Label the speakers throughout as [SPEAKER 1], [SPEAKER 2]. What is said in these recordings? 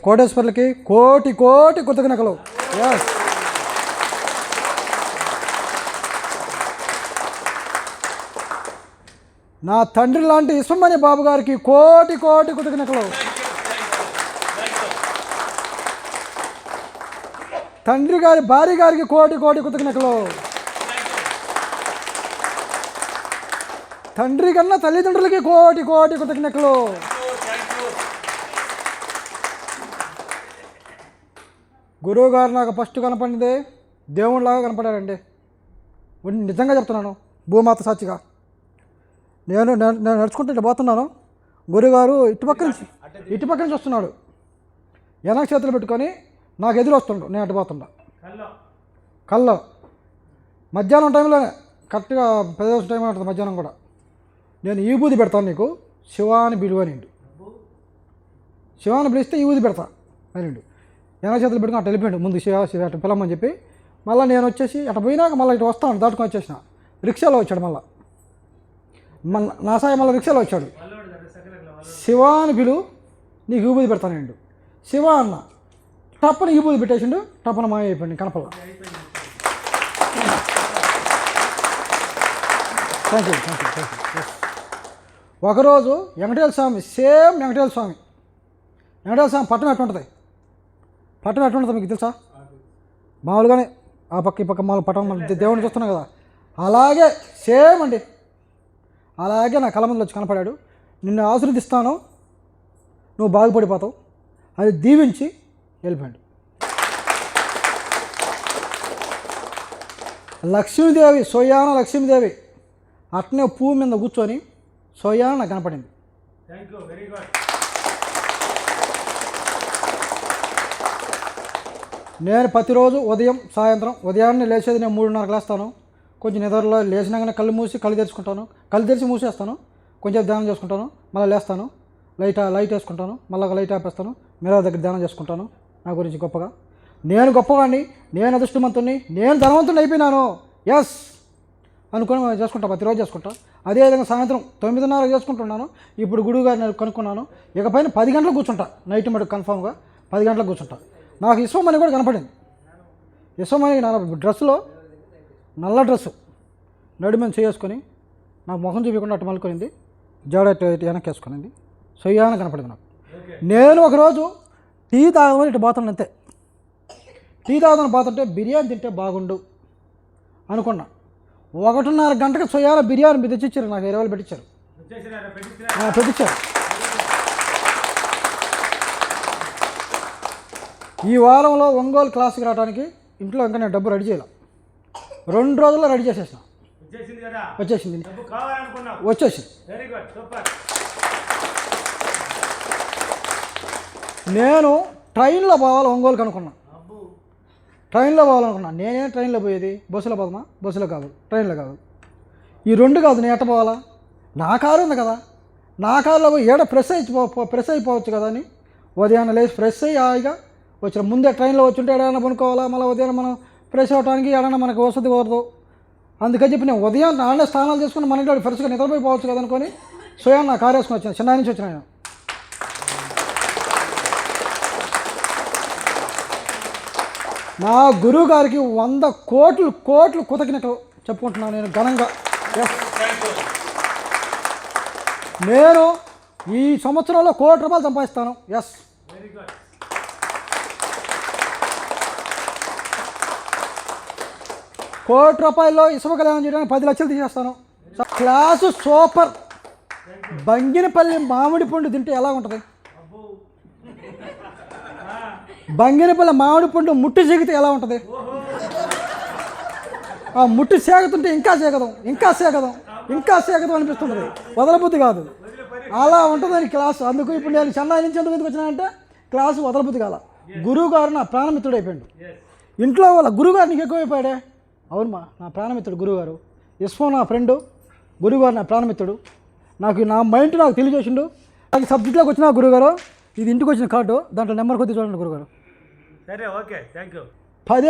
[SPEAKER 1] కోటేశ్వర్లకి కోటి కోటి కృతజ్ఞతలు. ఎస్, నా తండ్రి లాంటి విశ్వమణి బాబు గారికి కోటి కోటి కృతజ్ఞతలు. తండ్రి గారి భార్య గారికి కోటి కోటి కృతజ్ఞతలు. తండ్రి కన్నా తల్లిదండ్రులకి కోటి కోటి కృతజ్ఞతలు. గురువు గారు నాకు ఫస్ట్ కనపడింది దేవుడిలాగా కనపడారండి. నిజంగా చెప్తున్నాను, భూమాత సాక్షిగా. నేను నడుచుకుంటూ ఇట్లా పోతున్నాను, గురువుగారు ఇటుపక్క నుంచి వస్తున్నాడు. వెనక చేతులు పెట్టుకొని నాకు ఎదురు వస్తుండు, నేను అటు పోతుండా. కల్లో మధ్యాహ్నం టైంలోనే కరెక్ట్గా 10 టైం ఉంటుంది మధ్యాహ్నం కూడా. నేను ఈ బూది పెడతాను నీకు, శివాని బిలువ నిండు, శివాని పిలిస్తే ఈ ఊది పెడతా అనిండు. వెనక చేతులు పెట్టుకుని అటు వెళ్ళిపోయాడు. ముందు శివ అటు పిలమ్మని చెప్పి మళ్ళీ నేను వచ్చేసి అటు పోయినాక మళ్ళీ ఇటు వస్తాను దాటుకొని వచ్చేసిన. రిక్షాలో వచ్చాడు, మళ్ళీ నా సాయి మళ్ళీ రిక్షాలో వచ్చాడు. శివాని పిలువు, నీకు ఈ బూది పెడతానండు. శివ అన్న టప్పని ఈ బూది పెట్టేసిండు, టప్పన మాయ అయిపోయింది కనపల. Thank you. ఒకరోజు వెంకటేశ్వర స్వామి, సేమ్ వెంకటేశ్వర స్వామి పట్టణం ఎట్లుంటుంది, మీకు తెలుసా? మామూలుగానే ఆ పక్క ఈ పక్క మామూలు పట్టణం దేవుడిని చూస్తున్నాం కదా, అలాగే సేమ్ అండి. అలాగే నా కళ్ళ ముందు వచ్చి కనపడాడు. నిన్ను ఆశీర్వదిస్తాను, నువ్వు బాగుపడిపోతావు అది దీవించి వెళ్ళిపోయాడు. లక్ష్మీదేవి, సోయాన లక్ష్మీదేవి అట్నే పువ్వు మీద కూర్చొని సోయాన నాకు కనపడింది. నేను ప్రతిరోజు ఉదయం సాయంత్రం, ఉదయాన్నే లేచేది నేను 3:30 లేస్తాను. కొంచెం నిద్రలో లేచినాకనే కళ్ళు మూసి కళ్ళు తెరుచుకుంటాను, కళ్ళు తెరిచి మూసేస్తాను, కొంచెం ధ్యానం చేసుకుంటాను, మళ్ళీ లేస్తాను, లైట్ వేసుకుంటాను, మళ్ళీ ఒక లైట్ ఆపేస్తాను, మిర్రర్ దగ్గర ధ్యానం చేసుకుంటాను. నా గురించి గొప్పగా, నేను గొప్పవాడిని, నేను అదృష్టవంతుని, నేను ధనవంతుని అయిపోయినాను ఎస్ అనుకొని చేసుకుంటా, ప్రతిరోజు చేసుకుంటా. అదేవిధంగా సాయంత్రం 9:30 చేసుకుంటున్నాను. ఇప్పుడు గురువు గారిని కనుక్కున్నాను, ఇకపైన 10 గంటలకు కూర్చుంటా, నైట్ మటుకు కన్ఫామ్గా 10 గంటలకు కూర్చుంటా. నాకు విశ్వమణి కూడా కనపడింది. విశ్వమణి నా డ్రెస్సులో నల్ల డ్రెస్సు నడుమని చేసుకొని నాకు ముఖం చూపించకుండా అటు మలుకొనింది, జడ వెనక్కి వేసుకునింది, సొయ్యాన కనపడింది నాకు. నేను ఒకరోజు టీ తాగమని ఇటు పోతాను, అంతే. టీ తాగమని పోతుంటే బిర్యానీ తింటే బాగుండు అనుకున్నా. 1:30 గంటకి సొయ్యాల బిర్యానీ తెచ్చిచ్చారు, నాకు 20 పెట్టించారు. ఈ వారంలో ఒంగోలు క్లాస్కి రావడానికి ఇంట్లో ఇంకా నేను డబ్బు రెడీ చేయాలి. 2 రోజుల్లో రెడీ చేసేసిన, వచ్చేసింది. నేను ట్రైన్లో పోవాలి ఒంగోలుకి అనుకున్నా, నేనేం ట్రైన్లో పోయేది, బస్సులో పోదామా? బస్సులో కాదు, ట్రైన్లో కాదు, ఈ 2 కాదు. నేను ఎట్ట పోవాలా? నా కారు ఉంది కదా, నా కారులో పోయి ఏడ ఫ్రెష్ అయిపోవచ్చు కదా అని ఉదయాన్నే లేచి ఫ్రెష్ అయ్యి హాయిగా వచ్చిన. ముందే ట్రైన్లో వచ్చుంటే ఎడైనా పనుకోవాలా, మళ్ళీ ఉదయం మనం ఫ్రెష్ అవ్వడానికి ఏడైనా మనకు వసతి కుదరదు. అందుకని చెప్పి నేను ఉదయం నాన్నే స్నానాలు చేసుకుని మన ఇంట్లో ఫ్రెష్గా నిద్రపోయిపోవచ్చు కదా అనుకొని స్వయం నా కారు వేసుకొని వచ్చాను. చెన్నై నుంచి వచ్చిన నేను. నా గురువు గారికి 100 కోట్లు కృతజ్ఞతలు చెప్పుకుంటున్నాను నేను ఘనంగా. నేను ఈ సంవత్సరంలో ₹1,00,00,000 సంపాదిస్తాను. ఎస్, ₹1,00,00,000 ఇసుమ కళ్యాణం చేయడానికి 10 లక్షలు తీసేస్తాను. Class super. బంగినపల్లి మామిడి పండు తింటే ఎలా ఉంటుంది? బంగినపల్లి మామిడి పండు ముట్టి సేగితే ఎలా ఉంటుంది? ఆ ముట్టి సేగుతుంటే ఇంకా సేగదం అనిపిస్తుంటుంది, వదలబుద్ధి కాదు. అలా ఉంటుందని క్లాసు. అందుకు ఇప్పుడు నేను చెన్నై నుంచి ఎందుకు వచ్చినానంటే క్లాసు వదలబుద్ధి కాల. గురువు గారు నా ప్రాణమిత్రుడు అయిపోయాడు. ఇంట్లో వాళ్ళ గురువు గారు నీకు ఎక్కువైపోయాడే. అవునమ్మా, నా ప్రాణమిత్రుడు గురువుగారు. విశ్వం నా ఫ్రెండు, గురువుగారు నా ప్రాణమిత్రుడు. నా మైండ్ నాకు తెలియజేసిండు. నాకు సబ్జెక్ట్లోకి వచ్చిన గురువుగారు, ఇది ఇంటికి వచ్చిన కార్డు, దాంట్లో నెంబర్ కొద్ది చూడండి గురువుగారు.
[SPEAKER 2] సరే, ఓకే, థ్యాంక్ యూ.
[SPEAKER 1] పదే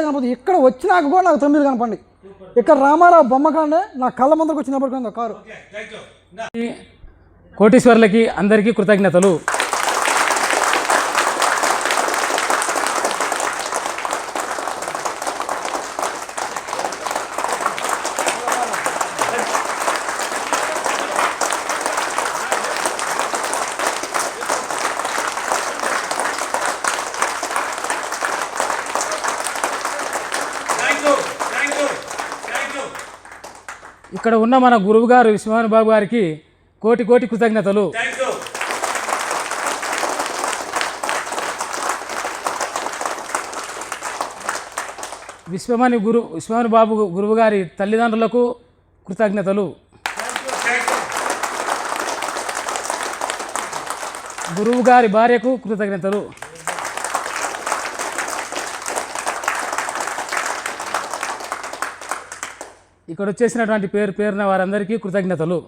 [SPEAKER 1] కనపడుతుంది. ఇక్కడ వచ్చినాక కూడా నాకు 9 కనపండి. ఇక్కడ రామారావు బొమ్మకాండే నా కళ్ళ ముందరకు వచ్చినప్పుడు కారు.
[SPEAKER 3] కోటీశ్వర్లకి అందరికీ కృతజ్ఞతలు. ఇక్కడ ఉన్న మన గురువు గారు విశ్వమోహన్ బాబు గారికి కోటి కోటి కృతజ్ఞతలు. విశ్వమోహన్ బాబు గురువు గారి తల్లిదండ్రులకు కృతజ్ఞతలు. గురువు గారి భార్యకు కృతజ్ఞతలు. ఇక్కడ వచ్చేసినటువంటి పేరున వారందరికీ కృతజ్ఞతలు.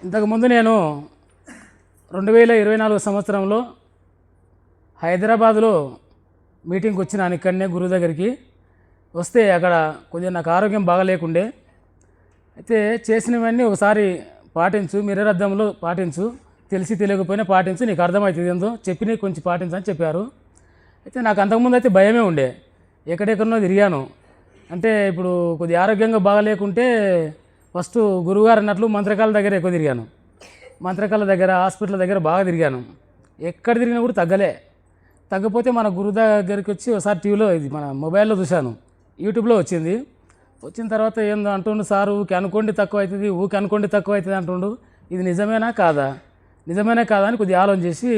[SPEAKER 3] ఇంతకుముందు నేను 2024 సంవత్సరంలో హైదరాబాదులో మీటింగ్కి వచ్చినాను. ఇక్కడనే గురువు దగ్గరికి వస్తే అక్కడ కొద్దిగా నాకు ఆరోగ్యం బాగలేకుండే. అయితే చేసినవన్నీ ఒకసారి పాటించు, మిర్రర్ అద్దంలో పాటించు, తెలిసి తెలియకపోయినా పాటించు, నీకు అర్థమవుతుంది ఏందో చెప్పి కొంచెం పాటించు అని చెప్పారు. అయితే నాకు అంతకుముందు అయితే భయమే ఉండే, ఎక్కడెక్కడనో తిరిగాను. అంటే ఇప్పుడు కొద్దిగా ఆరోగ్యంగా బాగలేకుంటే ఫస్ట్ గురువుగారు అన్నట్లు మంత్రకాల దగ్గర ఎక్కువ తిరిగాను. మంత్రకాల దగ్గర, హాస్పిటల్ దగ్గర బాగా తిరిగాను. ఎక్కడ తిరిగినా కూడా తగ్గపోతే మన గురువు దగ్గరికి వచ్చి ఒకసారి టీవీలో, ఇది మన మొబైల్లో చూశాను, యూట్యూబ్లో వచ్చింది. వచ్చిన తర్వాత ఏందో అంటుండు, సార్ ఊకి అనుకోండి తక్కువ అవుతుంది, ఊకి అనుకోండి తక్కువ అవుతుంది అంటుండు. ఇది నిజమేనా కాదా అని కొద్దిగా ఆలోచన చేసి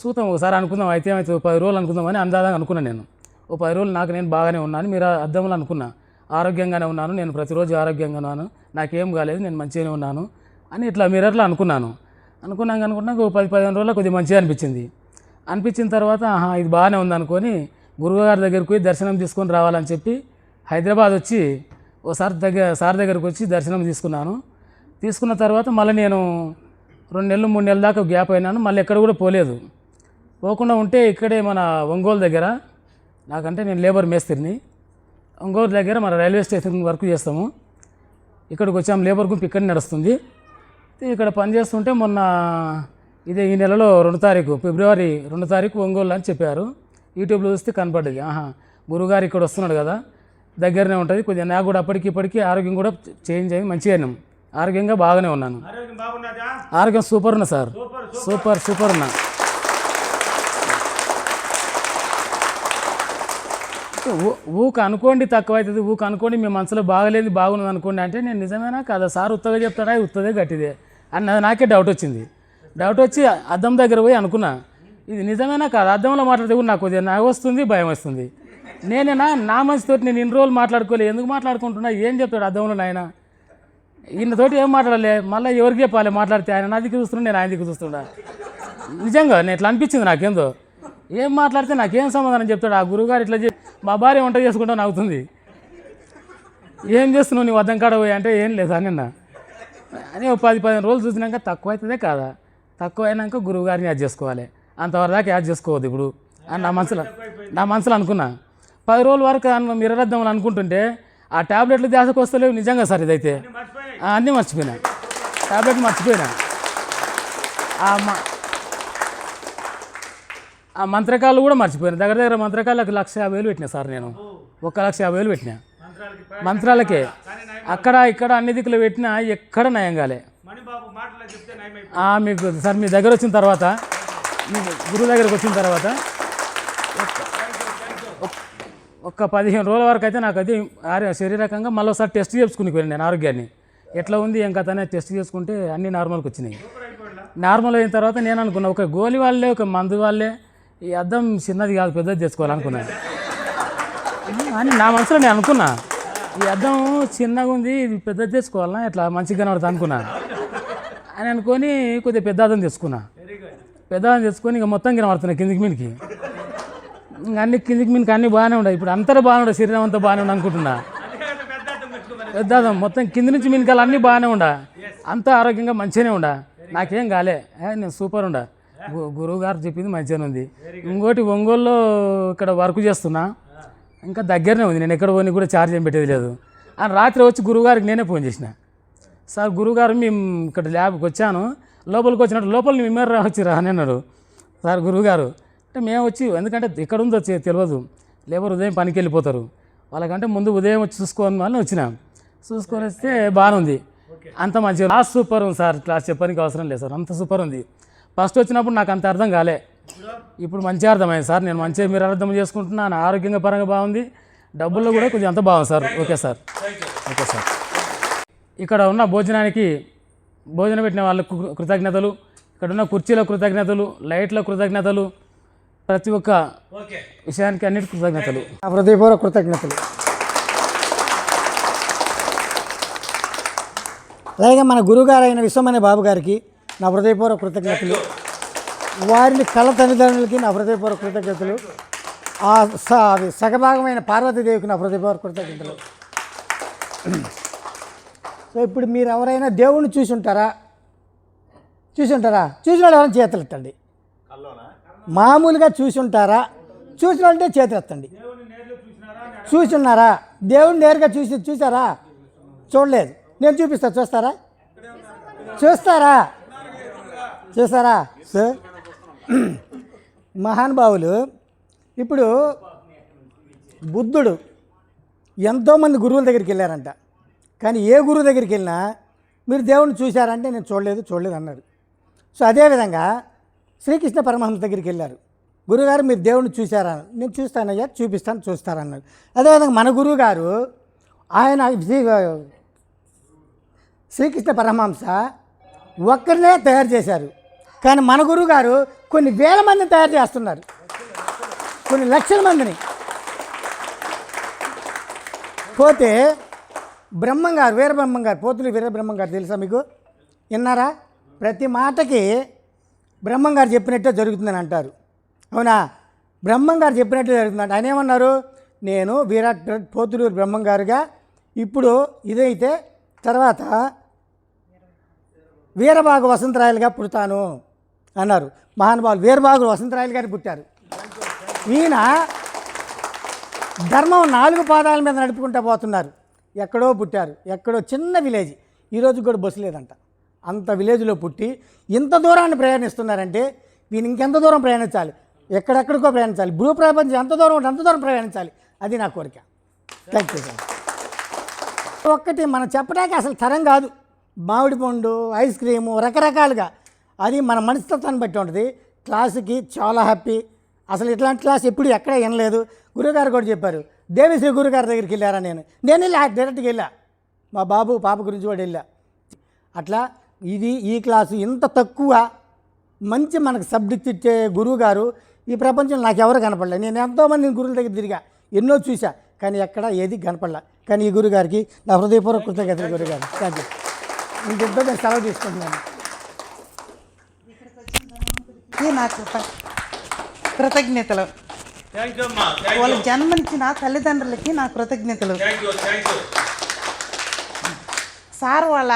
[SPEAKER 3] చూద్దాం, ఒకసారి అనుకుందాం, అయితే ఏమైతే 10 రోజులు అనుకుందామని అందాదని అనుకున్నాను. నేను 10 రోజులు నాకు నేను బాగానే ఉన్నాను, మీరు అద్దంలో అనుకున్నా, ఆరోగ్యంగానే ఉన్నాను, నేను ప్రతిరోజు ఆరోగ్యంగా ఉన్నాను, నాకేం కాలేదు, నేను మంచిగానే ఉన్నాను అని ఇట్లా మిర్రర్లో అనుకున్నాక 10-15 రోజుల్లో కొద్దిగా మంచిగా అనిపించిన తర్వాత ఇది బాగానే ఉందనుకొని గురువుగారి దగ్గరికి పోయి దర్శనం తీసుకొని రావాలని చెప్పి హైదరాబాద్ వచ్చి ఓసారి సార్ దగ్గరికి వచ్చి దర్శనం తీసుకున్న తర్వాత మళ్ళీ నేను 2 నెలలు 3 నెలల దాకా గ్యాప్ అయినాను. మళ్ళీ ఎక్కడ కూడా పోకుండా ఉంటే ఇక్కడే మన ఒంగోలు దగ్గర, నాకంటే నేను లేబర్ మేస్త్రిని, ఒంగోలు దగ్గర మన రైల్వే స్టేషన్ వర్క్ చేస్తాము. ఇక్కడికి వచ్చాము, లేబర్ గుంపు ఇక్కడ నడుస్తుంది. ఇక్కడ పనిచేస్తుంటే మొన్న ఈ నెలలో 2 తారీఖు, ఫిబ్రవరి 2 తారీఖు ఒంగోలు అని చెప్పారు. యూట్యూబ్లో చూస్తే కనపడ్డది, గురువుగారు ఇక్కడ వస్తున్నాడు కదా, దగ్గరనే ఉంటుంది. కొద్దిగా నాకు కూడా అప్పటికి ఆరోగ్యం కూడా చేంజ్ అయ్యి మంచిగా ఆరోగ్యంగా బాగానే ఉన్నాను. ఆరోగ్యం సూపర్ ఉన్నా సార్, సూపర్ ఉన్నా. ఊక అనుకోండి తక్కువ అవుతుంది, ఊక అనుకోండి మీ మనసులో బాగలేదు బాగున్నది అనుకోండి అంటే నేను నిజమేనా కాదా, సార్ ఉత్తగా చెప్తాడా, ఉత్తదే గట్టిదే అన్నది నాకే డౌట్ వచ్చి అద్దం దగ్గర పోయి అనుకున్నా, ఇది నిజమేనా కాదు, అద్దంలో మాట్లాడితే కూడా నాకు కొద్దిగా నాకు వస్తుంది, భయం వస్తుంది. నేనేనా నా మనసుతో నేను ఇన్ని రోజులు మాట్లాడుకోలేదు, ఎందుకు మాట్లాడుకుంటున్నా, ఏం చెప్తాడు అద్దంలో నాయన, ఈయనతోటి ఏం మాట్లాడలే, మళ్ళీ ఎవరికి చెప్పాలి మాట్లాడితే, ఆయన నా దిక్కు చూస్తుండే, నేను ఆయన దిక్కు చూస్తుండా. నిజంగా నేను ఇట్లా అనిపించింది నాకేందో, ఏం మాట్లాడితే నాకేం సమాధానం చెప్తాడు ఆ గురువుగారు, ఇట్లా మా భార్య వంట చేసుకుంటా నవ్వుతుంది, ఏం చేస్తున్నావు నీ అద్దం కాడ పోయి అంటే ఏం లేదు అని అని 10-15 రోజులు చూసినాక తక్కువ అవుతుందే కాదా, తక్కువ అయినాక గురువుగారిని యాడ్ చేసుకోవాలి, అంతవరకు దాకా యాడ్ చేసుకోవద్దు ఇప్పుడు అని నా మనసులో అనుకున్నా. 10 రోజుల వరకు మిర్రర్ అద్దామని అనుకుంటుంటే ఆ ట్యాబ్లెట్లు ధ్యాసకు వస్తలేవు. నిజంగా సార్ ఇదైతే అన్నీ మర్చిపోయినా, ట్యాబ్లెట్ మర్చిపోయినా. ఆ మంత్రకాలు కూడా మర్చిపోయాను. దగ్గర మంత్రకాలకు 1,50,000 పెట్టినా సార్, నేను 1,50,000 పెట్టినా మంత్రాలకే. అక్కడ ఇక్కడ అన్ని దిక్కులు పెట్టినా ఎక్కడ నయం కాలే. మీకు సార్ మీ దగ్గర వచ్చిన తర్వాత, మీ గురువు దగ్గరకు వచ్చిన తర్వాత ఒక 15 రోజుల వరకు అయితే నాకైతే శారీరకంగా మళ్ళీ ఒకసారి టెస్ట్ చేసుకుని పోయాను నేను ఆరోగ్యాన్ని, ఎట్లా ఉంది ఏం కథ అనేది టెస్ట్ చేసుకుంటే అన్నీ నార్మల్కి వచ్చినాయి. నార్మల్ అయిన తర్వాత నేను అనుకున్నా, ఒక గోలి వాళ్ళే, ఒక మందు వాళ్ళే ఈ అద్దం చిన్నది కాదు పెద్దది తెచ్చుకోవాలనుకున్నాను అని నా మనసులో నేను అనుకున్నా. ఈ అద్దం చిన్నగా ఉంది, ఇది పెద్దది తెచ్చుకోవాలన్నా, ఇట్లా మంచిగా కనబడుతుంది అనుకున్నా అని అనుకొని కొద్దిగా పెద్ద అద్దం తెచ్చుకున్నా. పెద్ద అద్దం తెచ్చుకొని ఇక మొత్తం కనబడుతున్నాయి కిందికి మీనికి, అన్ని కిందికి మీనికి అన్నీ బాగానే ఉన్నాయి. ఇప్పుడు అంతా బాగానే ఉండవు, శరీరం అంతా బాగానే ఉండ అనుకుంటున్నా. పెద్ద అద్దం మొత్తం కింది నుంచి మీనికాలు అన్నీ బాగానే ఉండ, అంతా ఆరోగ్యంగా మంచిగానే ఉండ, నాకేం కాలే, నేను సూపర్ ఉండ. గురువు గారు చెప్పింది మంచిగానే ఉంది. ఇంకోటి ఒంగోలులో ఇక్కడ వర్క్ చేస్తున్నా, ఇంకా దగ్గరనే ఉంది, నేను ఎక్కడ పోనీ కూడా ఛార్జ్ ఏం పెట్టేది లేదు అని రాత్రి వచ్చి గురువుగారికి నేనే ఫోన్ చేసిన, సార్ గురువుగారు మేము ఇక్కడ ల్యాబ్కి వచ్చాను, లోపలికి వచ్చినట్టు లోపల మేము వచ్చిరా అని అన్నాడు. సార్ గురువుగారు అంటే మేము వచ్చి, ఎందుకంటే ఎక్కడ ఉందో తెలియదు, లేబర్ ఉదయం పనికి వెళ్ళిపోతారు, వాళ్ళకంటే ముందు ఉదయం వచ్చి చూసుకోని వాళ్ళని వచ్చినాం. చూసుకొని వస్తే బాగానే ఉంది, అంత మంచిగా. క్లాస్ సూపర్ ఉంది సార్, క్లాస్ చెప్పడానికి అవసరం లేదు సార్, అంత సూపర్ ఉంది. ఫస్ట్ వచ్చినప్పుడు నాకు అంత అర్థం కాలే, ఇప్పుడు మంచిగా అర్థమైంది సార్. నేను మంచిగా మీరు అర్థం చేసుకుంటున్నాను. ఆరోగ్యంగా పరంగా బాగుంది, డబ్బుల్లో కూడా కొంచెం అంత బాగుంది sir. Okay sir, okay sir. ఇక్కడ ఉన్న భోజనానికి భోజనం పెట్టిన వాళ్ళకు కృతజ్ఞతలు, ఇక్కడ ఉన్న కుర్చీల కృతజ్ఞతలు, లైట్ల కృతజ్ఞతలు, ప్రతి ఒక్క విషయానికి అన్నిటి కృతజ్ఞతలు.
[SPEAKER 1] నా హృదయపూర్వక కృతజ్ఞతలు. అలాగే మన గురువుగారు అయిన విశ్వమనే బాబు గారికి నా హృదయపూర్వక కృతజ్ఞతలు. వారిని కళ్ళ తల్లిదండ్రులకి నా హృదయపూర్వక కృతజ్ఞతలు. ఆ సగభాగమైన పార్వతీదేవికి నా హృదయపూర్వక కృతజ్ఞతలు. సో ఇప్పుడు మీరు ఎవరైనా దేవుణ్ణి చూసి ఉంటారా? చూసిన వాళ్ళు ఎవరైనా చేతులు ఎత్తండి. మామూలుగా చూసి ఉంటారా? చూసిన వాళ్ళంటే చేతులు ఎత్తండి. చూసున్నారా? దేవుణ్ణి నేరుగా చూసారా? చూడలేదు. నేను చూపిస్తా, చూస్తారా? చూస్తారా? సార్ మహానుభావులు, ఇప్పుడు బుద్ధుడు ఎంతోమంది గురువుల దగ్గరికి వెళ్ళారంట. కానీ ఏ గురువు దగ్గరికి వెళ్ళినా మీరు దేవుణ్ణి చూశారంటే నేను చూడలేదు అన్నాడు. సో అదేవిధంగా శ్రీకృష్ణ పరమహంస దగ్గరికి వెళ్ళారు. గురువుగారు మీరు దేవుణ్ణి చూశారా? నేను చూస్తానయ్యా, చూస్తారన్నాడు. అదేవిధంగా మన గురువు గారు ఆయన శ్రీకృష్ణ పరమహంస ఒక్కరినే తయారు చేశారు. కానీ మన గురువు గారు కొన్ని వేల మందిని తయారు చేస్తున్నారు, కొన్ని లక్షల మందిని. పోతే బ్రహ్మంగారు, వీరబ్రహ్మంగారు, పోతులు వీరబ్రహ్మంగారు తెలుసా మీకు? విన్నారా? ప్రతి మాటకి బ్రహ్మంగారు చెప్పినట్టే జరుగుతుందని అంటారు. అవునా? బ్రహ్మంగారు చెప్పినట్టే జరుగుతుందంట. ఆయన ఏమన్నారు? నేను పోతులూరు బ్రహ్మంగారుగా ఇప్పుడు ఇదైతే తర్వాత వీరబాగు వసంతరాయలుగా పుడతాను అన్నారు. మహానుభావులు వీరబాగు వసంతరాయలు గారు పుట్టారు. ఈయన ధర్మం 4 పాదాల మీద నడుపుకుంటూ పోతున్నారు. ఎక్కడో పుట్టారు, ఎక్కడో చిన్న విలేజ్, ఈరోజు కూడా బస్సు లేదంట. అంత విలేజ్లో పుట్టి ఇంత దూరాన్ని ప్రయాణిస్తున్నారంటే వీళ్ళు ఇంకెంత దూరం ప్రయాణించాలి? ఎక్కడెక్కడికో ప్రయాణించాలి. భూ ప్రపంచం ఎంత దూరం ఉంటే అంత దూరం ప్రయాణించాలి. అది నా కోరిక. Thank you sir. ఒక్కటి మనం చెప్పడానికి అసలు తరం కాదు. మామిడి పండు, ఐస్ క్రీము, రకరకాలుగా అది మన మనస్తత్వాన్ని బట్టి ఉంటుంది. క్లాసుకి చాలా హ్యాపీ. అసలు ఇట్లాంటి క్లాస్ ఎప్పుడు ఎక్కడ వినలేదు. గురువుగారు కూడా చెప్పారు. దేవిశ్రీ గురుగారి దగ్గరికి వెళ్ళారా? నేను వెళ్ళా, డైరెక్ట్గా వెళ్ళా. మా పాప గురించి కూడా వెళ్ళా. అట్లా ఈ క్లాసు ఇంత తక్కువ మంచి మనకు సబ్జెక్ట్ ఇచ్చే గురువుగారు ఈ ప్రపంచంలో నాకు ఎవరు కనపడలేదు. నేను ఎంతోమంది గురువుల దగ్గర తిరిగా, ఎన్నో చూసా, కానీ ఎక్కడ ఏది కనపడలే. కానీ ఈ గురుగారికి నా హృదయపూర్వక కృతజ్ఞతలు. గురుగారు థ్యాంక్ యూ. ఇంకెంతో నేను సెలవు తీసుకుంటున్నాను.
[SPEAKER 4] నాకు కృతజ్ఞతలు. వాళ్ళ జన్మనిచ్చిన తల్లిదండ్రులకి నా కృతజ్ఞతలు. సార్ వాళ్ళ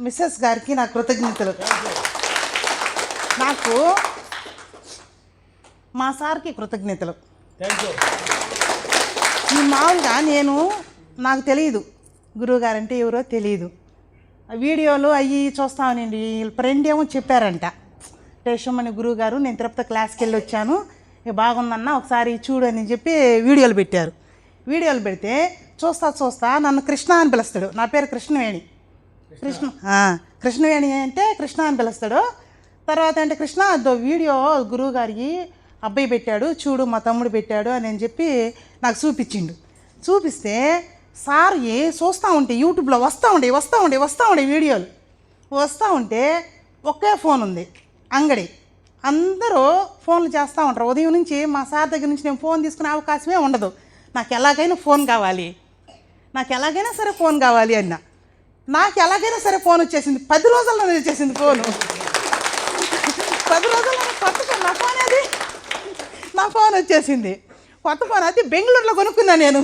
[SPEAKER 4] మిస్సెస్ గారికి నా కృతజ్ఞతలు. నాకు మా సార్కి కృతజ్ఞతలు. ఈ మామూలుగా నాకు తెలియదు గురువుగారంటే ఎవరో తెలియదు. వీడియోలు అవి చూస్తామనండి. వీళ్ళ ఫ్రెండ్ ఏమో చెప్పారంట, రేషమ్మని గురువుగారు నేను తిరుపతి క్లాస్కి వెళ్ళి వచ్చాను, బాగుందన్న ఒకసారి చూడు అని చెప్పి వీడియోలు పెట్టారు. వీడియోలు పెడితే చూస్తా నన్ను కృష్ణ అని పిలుస్తాడు. నా పేరు కృష్ణవేణి. కృష్ణవేణి అంటే కృష్ణ అని పిలుస్తాడు. తర్వాత అంటే కృష్ణ అదో వీడియో గురువుగారికి అబ్బాయి పెట్టాడు చూడు, మా తమ్ముడు పెట్టాడు అని చెప్పి నాకు చూపిస్తే సార్ చూస్తూ ఉంటే యూట్యూబ్లో వస్తూ ఉండే వీడియోలు వస్తూ ఉంటే ఒకే ఫోన్ ఉంది అంగడి. అందరూ ఫోన్లు చేస్తూ ఉంటారు. ఉదయం నుంచి మా సార్ దగ్గర నుంచి నేను ఫోన్ తీసుకునే అవకాశమే ఉండదు. నాకు ఎలాగైనా సరే ఫోన్ కావాలి అన్న. నాకు ఎలాగైనా సరే ఫోన్ వచ్చేసింది. 10 రోజుల్లోనే వచ్చేసింది ఫోను. 10 రోజుల్లోనే కొత్త ఫోన్. నా ఫోన్ వచ్చేసింది. కొత్త ఫోన్ అది బెంగళూరులో కొనుక్కున్నా. నేను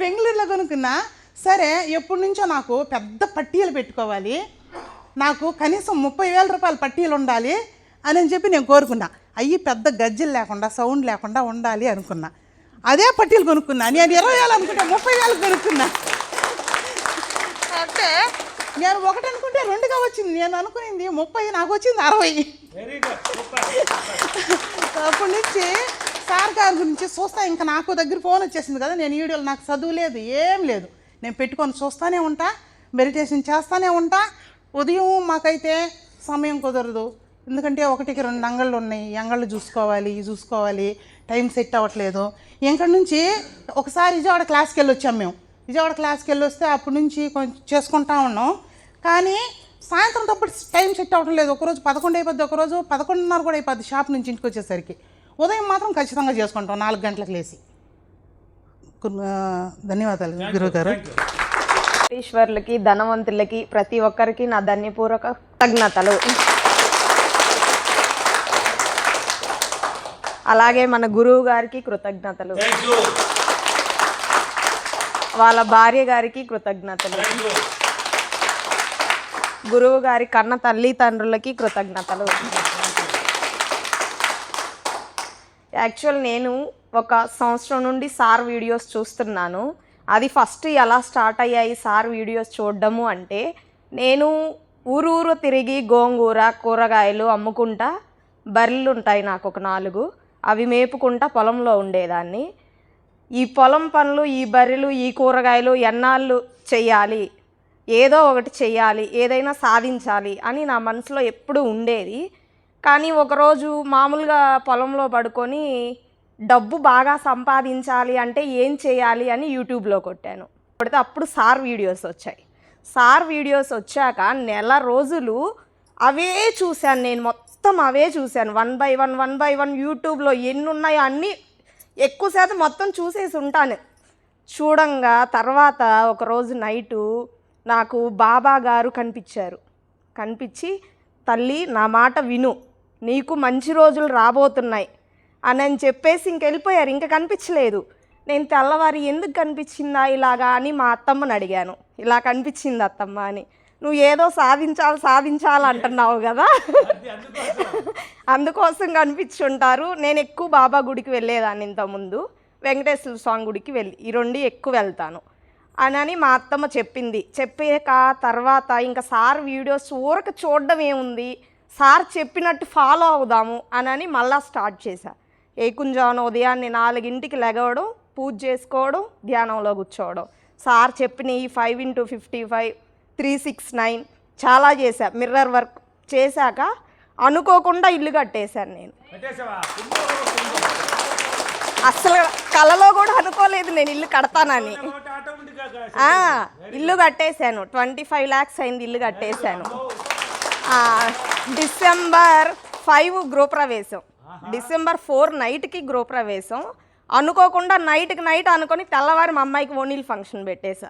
[SPEAKER 4] బెంగళూరులో కొనుక్కున్నా. సరే ఎప్పటి నుంచో నాకు పెద్ద పట్టీలు పెట్టుకోవాలి, నాకు కనీసం 30,000 రూపాయల పట్టీలు ఉండాలి అని చెప్పి నేను కోరుకున్నా. అవి పెద్ద గజ్జలు లేకుండా సౌండ్ లేకుండా ఉండాలి అనుకున్నా. అదే పట్టీలు కొనుక్కున్నా. నేను 20,000 అనుకుంటే 30,000 కొనుక్కున్నా. అంటే నేను ఒకటి అనుకుంటే 2గా వచ్చింది. నేను అనుకునేది 30, నాకు వచ్చింది 60. అప్పటి నుంచి సార్ గారి గురించి చూస్తా. ఇంకా నాకు దగ్గర ఫోన్ వచ్చేసింది కదా, నేను వీడియోలు నాకు చదువు లేదు, ఏం లేదు, నేను పెట్టుకొని చూస్తూనే ఉంటా, మెడిటేషన్ చేస్తూనే ఉంటా. ఉదయం మాకైతే సమయం కుదరదు, ఎందుకంటే ఒకటికి 2 అంగళ్ళు ఉన్నాయి, ఈ అంగళ్ళు చూసుకోవాలి, టైం సెట్ అవ్వట్లేదు. ఇంక్కడి నుంచి ఒకసారి విజయవాడ క్లాస్కి వెళ్ళి వచ్చాం మేము. విజయవాడ క్లాస్కి వెళ్ళి వస్తే అప్పటి నుంచి కొంచెం చేసుకుంటా ఉన్నాం. కానీ సాయంత్రం తప్పుడు టైం సెట్ అవ్వడం లేదు. ఒకరోజు 11 అయిపోద్ది, ఒకరోజు 11:30 కూడా అయిపోద్ది షాప్ నుంచి ఇంటికి వచ్చేసరికి. ఉదయం మాత్రం ఖచ్చితంగా చేసుకుంటాం 4 గంటలకు లేచి. ధన్యవాదాలు గురువుగారు.
[SPEAKER 5] కోటీశ్వర్లకి, ధనవంతులకి, ప్రతి ఒక్కరికి నా ధన్యపూర్వక కృతజ్ఞతలు. అలాగే మన గురువు గారికి కృతజ్ఞతలు, వాళ్ళ భార్య గారికి కృతజ్ఞతలు, గురువు గారి కన్న తల్లిదండ్రులకి కృతజ్ఞతలు. యాక్చువల్ నేను 1 సంవత్సరం నుండి సార్ వీడియోస్ చూస్తున్నాను. అది ఫస్ట్ ఎలా స్టార్ట్ అయ్యాయి సార్ వీడియోస్ చూడడము అంటే, నేను ఊరు తిరిగి గోంగూర కూరగాయలు అమ్ముకుంటా, బర్రెలు ఉంటాయి నాకు ఒక 4, అవి మేపుకుంటా పొలంలో ఉండేదాన్ని. ఈ పొలం పనులు, ఈ బర్రెలు, ఈ కూరగాయలు ఎన్నాళ్ళు చెయ్యాలి, ఏదో ఒకటి చెయ్యాలి, ఏదైనా సాధించాలి అని నా మనసులో ఎప్పుడూ ఉండేది. కానీ ఒకరోజు మామూలుగా పొలంలో పడుకొని డబ్బు బాగా సంపాదించాలి అంటే ఏం చేయాలి అని యూట్యూబ్లో కొట్టాను. కొడితే అప్పుడు సార్ వీడియోస్ వచ్చాయి. సార్ వీడియోస్ వచ్చాక నెల రోజులు అవే చూశాను నేను, మొత్తం అవే చూశాను. 1 by 1 యూట్యూబ్లో ఎన్ని ఉన్నాయో అన్నీ ఎక్కువ శాతం మొత్తం చూసేసి ఉంటాను. చూడంగా తర్వాత ఒకరోజు నైటు నాకు బాబా గారు కనిపించి, తల్లి నా మాట విను, నీకు మంచి రోజులు రాబోతున్నాయి అని చెప్పేసి ఇంకెళ్ళిపోయారు. ఇంకా కనిపించలేదు. నేను తెల్లవారి ఎందుకు కనిపించిందా ఇలాగా అని మా అత్తమ్మని అడిగాను. ఇలా కనిపించింది అత్తమ్మ అని. నువ్వు ఏదో సాధించాలి అంటున్నావు కదా, అందుకోసం కనిపించుంటారు. నేను ఎక్కువ బాబా గుడికి వెళ్ళేదాన్ని ఇంతకుముందు, వెంకటేశ్వర స్వామి గుడికి ఈ 2 ఎక్కువ వెళ్తాను అని మా అత్తమ్మ చెప్పింది. చెప్పాక తర్వాత ఇంకా సార్ వీడియోస్ ఊరక చూడడం ఏముంది, సార్ చెప్పినట్టు ఫాలో అవుదాము అని మళ్ళీ స్టార్ట్ చేశా. ఏకుంజాను ఉదయాన్నే 4ంటికి లెగవడం, పూజ చేసుకోవడం, ధ్యానంలో కూర్చోవడం, సార్ చెప్పిన ఈ 5 into 55, 369 చాలా చేశా. మిర్రర్ వర్క్ చేశాక అనుకోకుండా ఇల్లు కట్టేశాను నేను. అసలు కలలో కూడా అనుకోలేదు నేను ఇల్లు కడతానని. ఇల్లు కట్టేశాను. 25 lakhs అయింది ఇల్లు కట్టేశాను. December 5 గృహప్రవేశం, December 4 నైట్కి గృహప్రవేశం. అనుకోకుండా నైట్ అనుకొని తెల్లవారి మా అమ్మాయికి ఓనీల్ ఫంక్షన్ పెట్టేశా.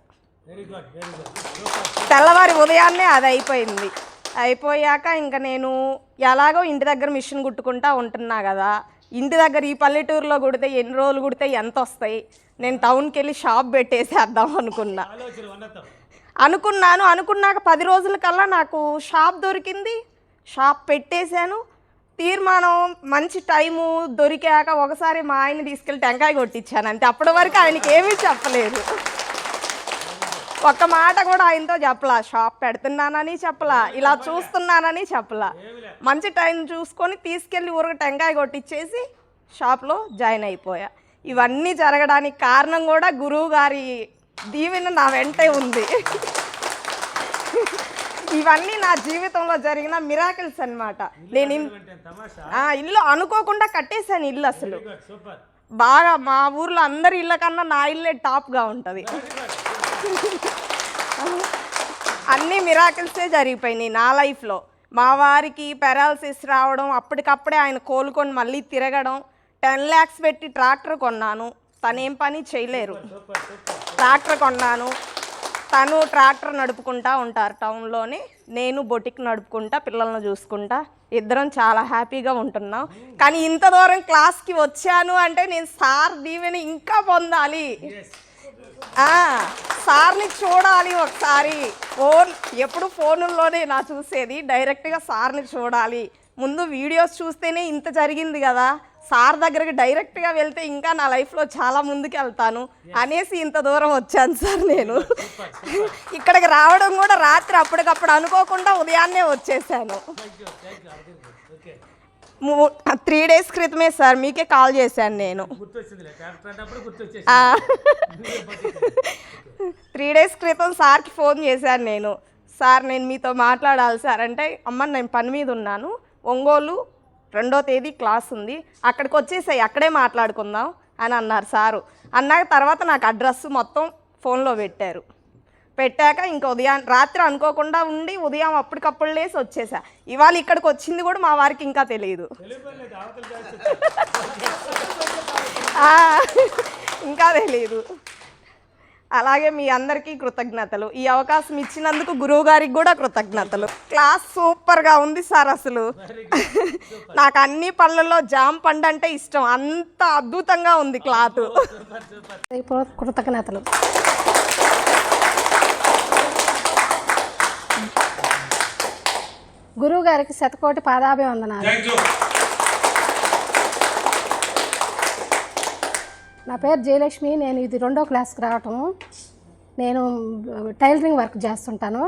[SPEAKER 5] తెల్లవారి ఉదయాన్నే అది అయిపోయింది. అయిపోయాక ఇంకా నేను ఎలాగో ఇంటి దగ్గర మిషన్ కుట్టుకుంటా ఉంటున్నా కదా, ఇంటి దగ్గర ఈ పల్లెటూరులో కుడితే ఎన్ని రోజులు కుడితే ఎంత వస్తాయి, నేను టౌన్కి వెళ్ళి షాప్ పెట్టేసేద్దాం అనుకున్నాక 10 రోజుల కల్లా నాకు షాప్ దొరికింది. షాప్ పెట్టేశాను. తీర్మానం మంచి టైము దొరికాక ఒకసారి మా ఆయన తీసుకెళ్ళి టెంకాయ కొట్టించాను అంతే. అప్పటి వరకు ఆయనకి ఏమీ చెప్పలేదు, ఒక్క మాట కూడా ఆయనతో చెప్పలా. షాప్ పెడుతున్నానని చెప్పలా, ఇలా చూస్తున్నానని చెప్పలా. మంచి టైం చూసుకొని తీసుకెళ్ళి ఊరికి టెంకాయ కొట్టించేసి షాప్లో జాయిన్ అయిపోయా. ఇవన్నీ జరగడానికి కారణం కూడా గురువు గారి దీవెన నా వెంటే ఉంది. ఇవన్నీ నా జీవితంలో జరిగిన మిరాకిల్స్ అన్నమాట. నేను ఇల్లు అనుకోకుండా కట్టేశాను. ఇల్లు అసలు బాగా మా ఊర్లో అందరి ఇళ్ళ కన్నా నా ఇల్లే టాప్గా ఉంటుంది. అన్నీ మిరాకిల్సే జరిగిపోయినాయి నా లైఫ్లో. మా వారికి పెరాలసిస్ రావడం, అప్పటికప్పుడే ఆయన కోలుకొని మళ్ళీ తిరగడం. 10 lakhs పెట్టి ట్రాక్టర్ కొన్నాను, తనేం పని చేయలేరు. ట్రాక్టర్ కొన్నాను, తను ట్రాక్టర్ నడుపుకుంటా ఉంటారు టౌన్లోనే, నేను బొటిక్ నడుపుకుంటా, పిల్లలను చూసుకుంటా, ఇద్దరం చాలా హ్యాపీగా ఉంటున్నాం. కానీ ఇంత దూరం క్లాస్కి వచ్చాను అంటే నేను సార్ దీవెని ఇంకా పొందాలి, సార్ని చూడాలి ఒకసారి. ఎప్పుడు ఫోనుల్లోనే నా చూసేది, డైరెక్ట్గా సార్ని చూడాలి. ముందు వీడియోస్ చూస్తేనే ఇంత జరిగింది కదా, సార్ దగ్గరికి డైరెక్ట్గా వెళ్తే ఇంకా నా లైఫ్లో చాలా ముందుకు వెళ్తాను అనేసి ఇంత దూరం వచ్చాను సార్. నేను ఇక్కడికి రావడం కూడా రాత్రి అప్పటికప్పుడు అనుకోకుండా ఉదయాన్నే వచ్చేసాను. 3 days క్రితమే సార్ మీకే కాల్ చేశాను నేను. 3 days క్రితం సార్కి ఫోన్ చేశాను నేను. సార్ నేను మీతో మాట్లాడాలి సార్ అంటే, అమ్మ నేను పని మీద ఉన్నాను, ఒంగోలు 2వ తేదీ క్లాస్ ఉంది, అక్కడికి వచ్చేసాయి, అక్కడే మాట్లాడుకుందాం అని అన్నారు సారు. అన్నాక తర్వాత నాకు అడ్రస్ మొత్తం ఫోన్లో పెట్టాక ఇంకా రాత్రి అనుకోకుండా ఉండి ఉదయం అప్పటికప్పుడు లేసి వచ్చేసా. ఇవాళ ఇక్కడికి వచ్చింది కూడా మా వారికి ఇంకా తెలియదు, ఇంకా తెలియదు. అలాగే మీ అందరికీ కృతజ్ఞతలు. ఈ అవకాశం ఇచ్చినందుకు గురువు గారికి కూడా కృతజ్ఞతలు. క్లాస్ సూపర్గా ఉంది సార్. అసలు నాకు అన్ని పళ్ళల్లో జామ పండు అంటే ఇష్టం, అంత అద్భుతంగా ఉంది క్లాత్.
[SPEAKER 6] కృతజ్ఞతలు. గురువు గారికి శతకోటి పాదాభివందనాలు. నా పేరు జయలక్ష్మి. నేను ఇది 2వ క్లాస్కి రావటము. నేను టైలరింగ్ వర్క్ చేస్తుంటాను.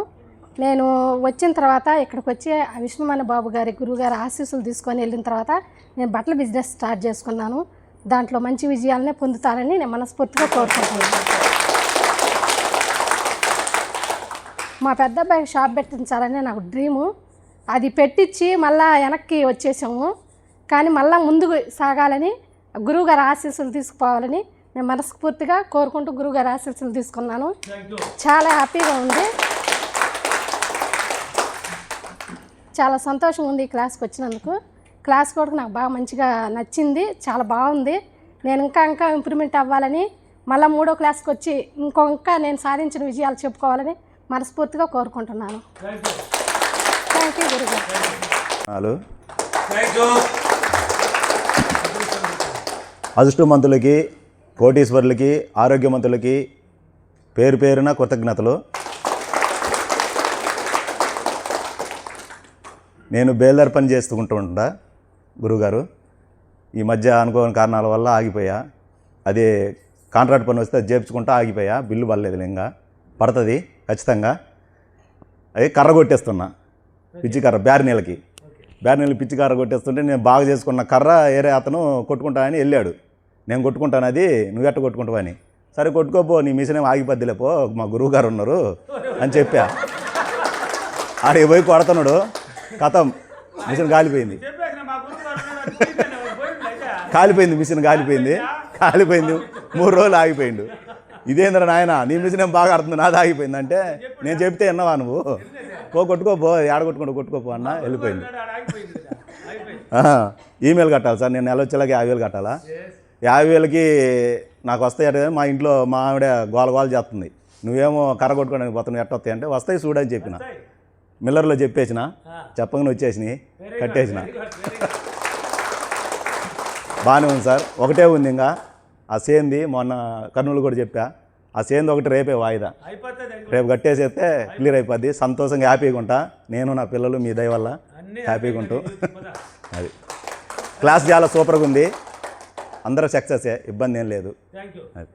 [SPEAKER 6] నేను వచ్చిన తర్వాత ఇక్కడికి వచ్చి విష్ణుమాన బాబు గారి గురువుగారి ఆశీస్సులు తీసుకొని వెళ్ళిన తర్వాత నేను బట్టల బిజినెస్ స్టార్ట్ చేసుకున్నాను. దాంట్లో మంచి విజయాలనే పొందుతానని నేను మనస్ఫూర్తిగా కోరుకుంటున్నాను. మా పెద్ద అబ్బాయికి షాప్ పెట్టించాలని నాకు డ్రీము. అది పెట్టించి మళ్ళా వెనక్కి వచ్చేసాము. కానీ మళ్ళీ ముందుకు సాగాలని, గురువుగారి ఆశీస్సులు తీసుకుపోవాలని నేను మనస్ఫూర్తిగా కోరుకుంటూ గురువుగారి ఆశీస్సులు తీసుకున్నాను. చాలా హ్యాపీగా ఉంది, చాలా సంతోషంగా ఉంది ఈ క్లాస్కి వచ్చినందుకు. క్లాస్ కూడా నాకు బాగా మంచిగా నచ్చింది, చాలా బాగుంది. నేను ఇంకా ఇంప్రూవ్మెంట్ అవ్వాలని, మళ్ళీ 3వ క్లాస్కి వచ్చి ఇంకా నేను సాధించిన విజయాలు చెప్పుకోవాలని మనస్ఫూర్తిగా కోరుకుంటున్నాను. థ్యాంక్ యూ గురుగారు.
[SPEAKER 7] అదృష్టవంతులకి, కోటీశ్వరులకి, ఆరోగ్యవంతులకి పేరు పేరున కృతజ్ఞతలు. నేను బేల్దార్ పని చేస్తుంటా గురువుగారు. ఈ మధ్య అనుకోని కారణాల వల్ల ఆగిపోయా. అదే కాంట్రాక్ట్ పని వస్తే అది చేర్చుకుంటా ఆగిపోయా. బిల్లు పడలేదు, ఇంకా పడుతుంది ఖచ్చితంగా. అది కర్ర కొట్టేస్తున్నా, పిచ్చి కర్ర, బ్యారినీళ్ళకి పిచ్చి కర్ర కొట్టేస్తుంటే నేను బాగా చేసుకున్న కర్ర ఏరే అతను కొట్టుకుంటానని వెళ్ళాడు. నేను కొట్టుకుంటాను, అది నువ్వెట్ట కొట్టుకుంటావని. సరే కొట్టుకోపో, నీ మిషన్ ఏమి ఆగిపోద్దిలేపో, మా గురువు గారు ఉన్నారు అని చెప్పా. ఆడికి పోయి కొడుతున్నాడు, కథం మిషన్ కాలిపోయింది. మిషన్ కాలిపోయింది 3 రోజులు ఆగిపోయిండు. ఇదేంద్ర నాయన, నీ మిషన్ ఏం బాగా ఆడుతుంది, నాది ఆగిపోయింది అంటే, నేను చెప్తే విన్నావా నువ్వు, కొట్టుకోపో, ఏడ కొట్టుకోపో అన్న, వెళ్ళిపోయింది. ఈమెయిల్ కట్టాలి సార్, నేను నెల వచ్చేలాగా 50,000 కట్టాలా. 50,000కి నాకు వస్తాయి. మా ఇంట్లో మా ఆవిడ గోల చేస్తుంది, నువ్వేమో కర్ర కొట్టుకోవడానికి పోతున్నావు, ఎట్ట వస్తాయి అంటే, వస్తాయి చూడని చెప్పిన. మిల్లర్లో చెప్పేసిన, చెప్పగానే వచ్చేసినాయి, కట్టేసిన. బాగానే ఉంది సార్. ఒకటే ఉంది ఇంకా, ఆ సేంది మొన్న కర్నూలు కూడా చెప్పా, ఆ సేంది ఒకటి రేపే వాయిదా, రేపు కట్టేసేస్తే క్లియర్ అయిపోద్ది. సంతోషంగా హ్యాపీగా ఉంటా, నేను నా పిల్లలు మీ దయ వల్ల హ్యాపీగా ఉంటూ. అది క్లాస్ చాలా సూపర్గా ఉంది, అందరూ సక్సెసే, ఇబ్బంది ఏం లేదు. అది